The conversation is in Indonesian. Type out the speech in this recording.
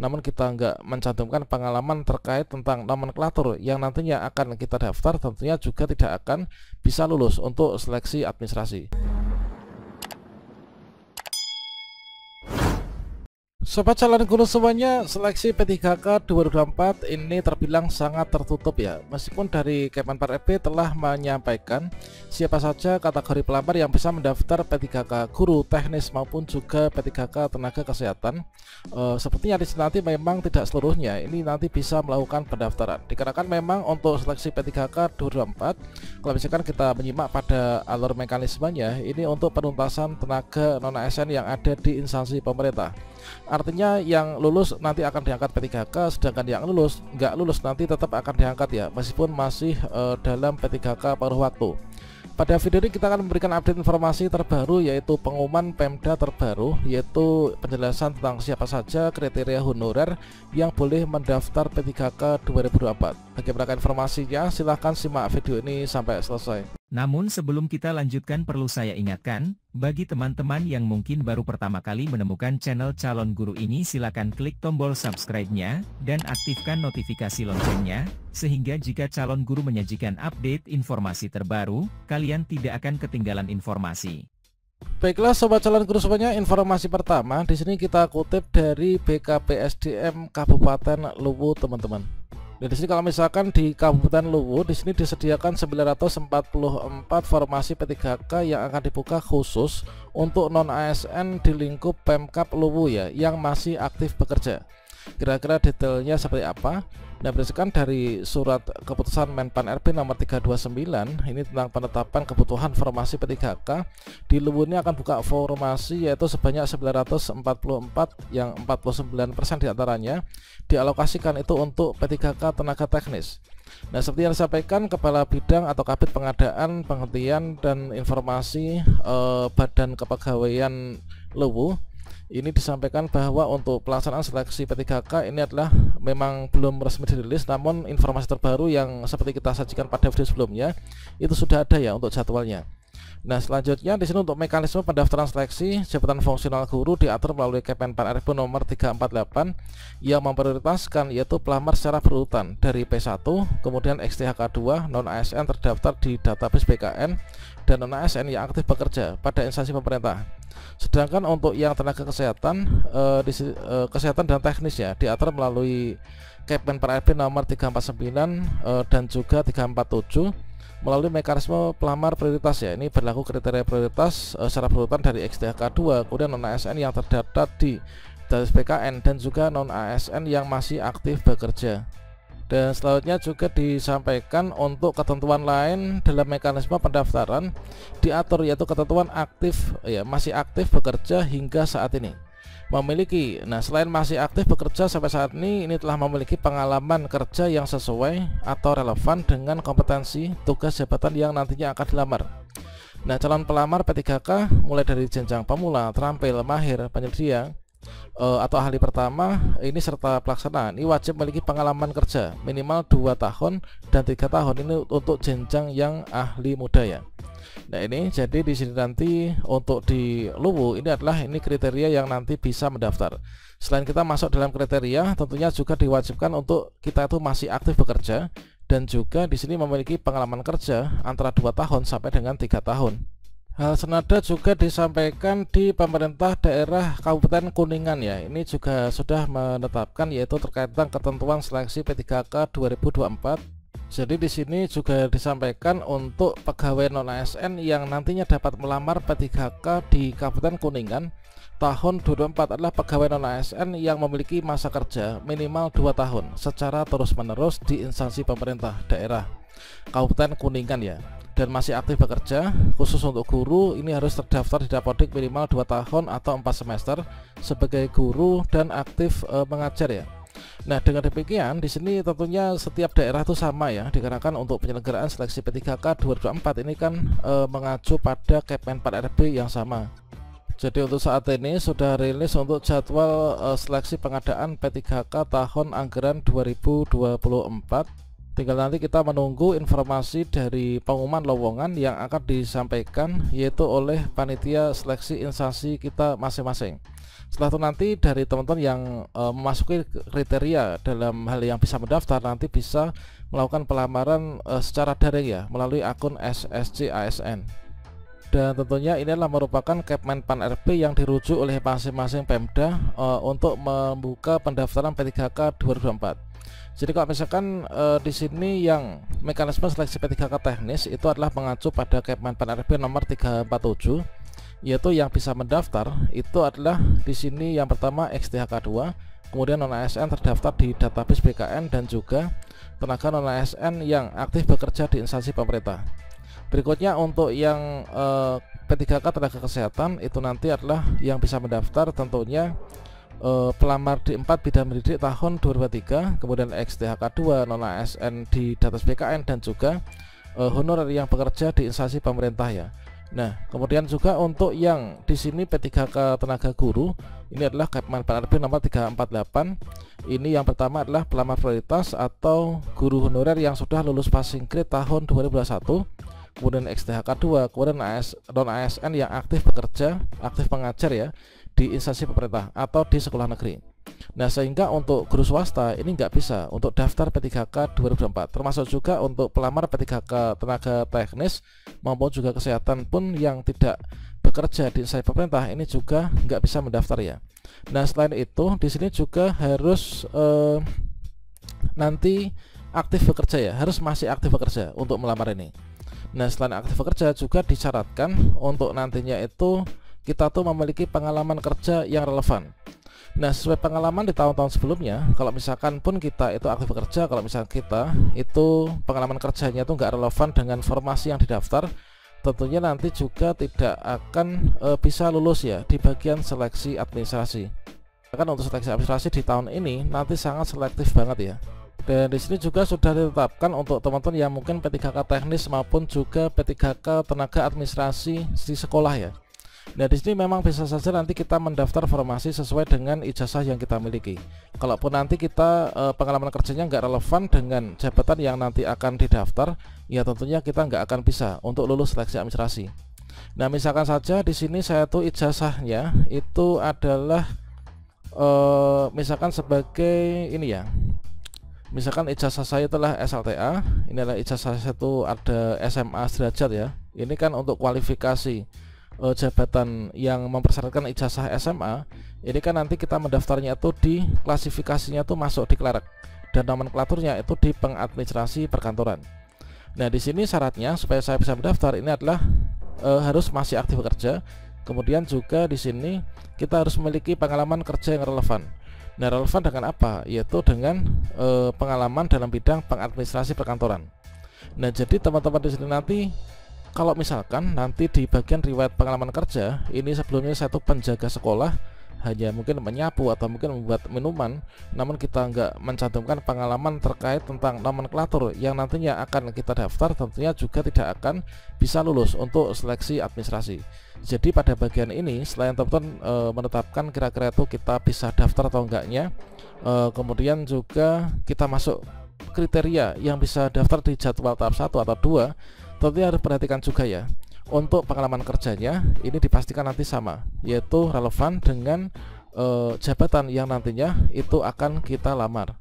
namun kita nggak mencantumkan pengalaman terkait tentang nomenklatur yang nantinya akan kita daftar, tentunya juga tidak akan bisa lulus untuk seleksi administrasi. Sobat calon guru semuanya, seleksi P3K 2024 ini terbilang sangat tertutup ya. Meskipun dari Kemenpan RB telah menyampaikan siapa saja kategori pelamar yang bisa mendaftar P3K guru teknis maupun juga P3K tenaga kesehatan, sepertinya di sini nanti memang tidak seluruhnya ini nanti bisa melakukan pendaftaran. Dikarenakan memang untuk seleksi P3K 2024, kalau misalkan kita menyimak pada alur mekanismenya, ini untuk penuntasan tenaga non-ASN yang ada di instansi pemerintah. Artinya yang lulus nanti akan diangkat P3K, sedangkan yang nggak lulus nanti tetap akan diangkat ya, meskipun masih dalam P3K paruh waktu. Pada video ini kita akan memberikan update informasi terbaru, yaitu pengumuman Pemda terbaru, yaitu penjelasan tentang siapa saja kriteria honorer yang boleh mendaftar P3K 2024. Bagaimana informasinya? Silahkan simak video ini sampai selesai. Namun sebelum kita lanjutkan, perlu saya ingatkan, bagi teman-teman yang mungkin baru pertama kali menemukan channel Calon Guru ini, silakan klik tombol subscribe-nya dan aktifkan notifikasi loncengnya, sehingga jika Calon Guru menyajikan update informasi terbaru, kalian tidak akan ketinggalan informasi. Baiklah sobat calon guru semuanya, informasi pertama di sini kita kutip dari BKPSDM Kabupaten Luwu, teman-teman. Dan di sini kalau misalkan di Kabupaten Luwu, di sini disediakan 944 formasi P3K yang akan dibuka khusus untuk non-ASN di lingkup Pemkab Luwu ya, yang masih aktif bekerja. Kira-kira detailnya seperti apa? Nah, berdasarkan dari surat keputusan Menpan RB nomor 329 ini tentang penetapan kebutuhan formasi P3K, di Luwu ini akan buka formasi yaitu sebanyak 944 yang 49% diantaranya dialokasikan itu untuk P3K tenaga teknis. Nah, seperti yang disampaikan Kepala Bidang atau Kabid Pengadaan, Penghentian dan Informasi Badan Kepegawaian Luwu, ini disampaikan bahwa untuk pelaksanaan seleksi P3K ini adalah memang belum resmi dirilis, namun informasi terbaru yang seperti kita sajikan pada video sebelumnya itu sudah ada ya untuk jadwalnya. Nah, selanjutnya di sini untuk mekanisme pendaftaran seleksi jabatan fungsional guru diatur melalui Kemenpan RB nomor 348 yang memprioritaskan yaitu pelamar secara berurutan dari P1, kemudian XTHK 2, non-ASN terdaftar di database BKN, dan non-ASN yang aktif bekerja pada instansi pemerintah. Sedangkan untuk yang tenaga kesehatan, kesehatan dan teknis ya diatur melalui Kemenpan RB nomor 349 dan juga 347 melalui mekanisme pelamar prioritas ya. Ini berlaku kriteria prioritas secara berurutan dari XTHK 2, kemudian non-ASN yang terdaftar di database BKN dan juga non-ASN yang masih aktif bekerja. Dan selanjutnya juga disampaikan untuk ketentuan lain dalam mekanisme pendaftaran diatur yaitu ketentuan aktif ya, masih aktif bekerja hingga saat ini memiliki. Nah, selain masih aktif bekerja sampai saat ini telah memiliki pengalaman kerja yang sesuai atau relevan dengan kompetensi tugas jabatan yang nantinya akan dilamar. Nah, calon pelamar P3K mulai dari jenjang pemula, terampil, mahir, penyedia atau ahli pertama ini serta pelaksana ini wajib memiliki pengalaman kerja minimal 2 tahun dan 3 tahun ini untuk jenjang yang ahli muda ya. Nah, ini jadi di sini nanti untuk di Luwu ini adalah kriteria yang nanti bisa mendaftar. Selain kita masuk dalam kriteria, tentunya juga diwajibkan untuk kita itu masih aktif bekerja dan juga di sini memiliki pengalaman kerja antara 2 tahun sampai dengan 3 tahun. Hal senada juga disampaikan di pemerintah daerah Kabupaten Kuningan ya. Ini juga sudah menetapkan yaitu terkait dengan ketentuan seleksi P3K 2024. Jadi di sini juga disampaikan untuk pegawai non-ASN yang nantinya dapat melamar P3K di Kabupaten Kuningan tahun 2024 adalah pegawai non-ASN yang memiliki masa kerja minimal 2 tahun secara terus-menerus di instansi pemerintah daerah Kabupaten Kuningan ya, dan masih aktif bekerja. Khusus untuk guru ini harus terdaftar di Dapodik minimal 2 tahun atau 4 semester sebagai guru dan aktif mengajar ya. Nah, dengan demikian di sini tentunya setiap daerah itu sama ya, dikarenakan untuk penyelenggaraan seleksi P3K 2024 ini kan mengacu pada Kemenpan RB yang sama. Jadi untuk saat ini sudah rilis untuk jadwal seleksi pengadaan P3K tahun anggaran 2024. Tinggal nanti kita menunggu informasi dari pengumuman lowongan yang akan disampaikan yaitu oleh panitia seleksi instansi kita masing-masing. Setelah itu nanti dari teman-teman yang memasuki kriteria dalam hal yang bisa mendaftar, nanti bisa melakukan pelamaran secara daring ya, melalui akun SSC ASN. Dan tentunya ini adalah merupakan Kepmenpan RB yang dirujuk oleh masing-masing Pemda untuk membuka pendaftaran P3K 2024. Jadi kalau misalkan di sini yang mekanisme seleksi P3K teknis itu adalah mengacu pada Kepmenpan RB nomor 347, yaitu yang bisa mendaftar itu adalah di sini yang pertama XTHK 2, kemudian non ASN terdaftar di database BKN, dan juga tenaga non ASN yang aktif bekerja di instansi pemerintah. Berikutnya untuk yang P3K tenaga kesehatan itu nanti adalah yang bisa mendaftar tentunya pelamar D4 bidang mendidik tahun 2023, kemudian XTHK 2 non ASN di database BKN, dan juga honorer yang bekerja di instansi pemerintah ya. Nah, kemudian juga untuk yang di sini P3K tenaga guru ini adalah Kepmenpan RB nomor 348. Ini yang pertama adalah pelamar prioritas atau guru honorer yang sudah lulus passing grade tahun 2021. Kemudian XTHK 2, kemudian non ASN yang aktif bekerja, aktif mengajar ya di instansi pemerintah atau di sekolah negeri. Nah, sehingga untuk guru swasta ini nggak bisa untuk daftar P3K 2024, termasuk juga untuk pelamar P3K tenaga teknis maupun juga kesehatan pun yang tidak bekerja di instansi pemerintah ini juga nggak bisa mendaftar ya. Nah, selain itu di sini juga harus nanti aktif bekerja ya, harus masih aktif bekerja untuk melamar ini. Nah, selain aktif bekerja juga disyaratkan untuk nantinya itu kita tuh memiliki pengalaman kerja yang relevan. Nah, sesuai pengalaman di tahun-tahun sebelumnya, kalau misalkan pun kita itu aktif bekerja, kalau misalkan kita itu pengalaman kerjanya itu nggak relevan dengan formasi yang didaftar, tentunya nanti juga tidak akan bisa lulus ya di bagian seleksi administrasi. Kan untuk seleksi administrasi di tahun ini nanti sangat selektif banget ya. Dan di sini juga sudah ditetapkan untuk teman-teman yang mungkin P3K teknis maupun juga P3K tenaga administrasi di sekolah ya. Nah, di sini memang bisa saja nanti kita mendaftar formasi sesuai dengan ijazah yang kita miliki. Kalaupun nanti kita pengalaman kerjanya nggak relevan dengan jabatan yang nanti akan didaftar, ya tentunya kita nggak akan bisa untuk lulus seleksi administrasi. Nah, misalkan saja di sini saya tuh ijazahnya itu adalah misalkan sebagai ini ya. Misalkan ijazah saya itulah SLTA, ini adalah ijazah saya itu ada SMA sederajat ya. Ini kan untuk kualifikasi jabatan yang mempersyaratkan ijazah SMA. Ini kan nanti kita mendaftarnya itu di klasifikasinya itu masuk di klerek dan nomenklaturnya itu di pengadministrasi perkantoran. Nah, di sini syaratnya supaya saya bisa mendaftar ini adalah harus masih aktif bekerja. Kemudian juga di sini kita harus memiliki pengalaman kerja yang relevan. Nah, relevan dengan apa? Yaitu dengan pengalaman dalam bidang pengadministrasi perkantoran. Nah, jadi teman-teman di sini nanti kalau misalkan nanti di bagian riwayat pengalaman kerja ini sebelumnya saya tuh penjaga sekolah, hanya mungkin menyapu atau mungkin membuat minuman, namun kita nggak mencantumkan pengalaman terkait tentang nomenklatur yang nantinya akan kita daftar, tentunya juga tidak akan bisa lulus untuk seleksi administrasi. Jadi pada bagian ini selain teman-teman menetapkan kira-kira itu kita bisa daftar atau enggaknya, kemudian juga kita masuk kriteria yang bisa daftar di jadwal tahap 1 atau 2, tentunya harus perhatikan juga ya untuk pengalaman kerjanya ini dipastikan nanti sama, yaitu relevan dengan jabatan yang nantinya itu akan kita lamar.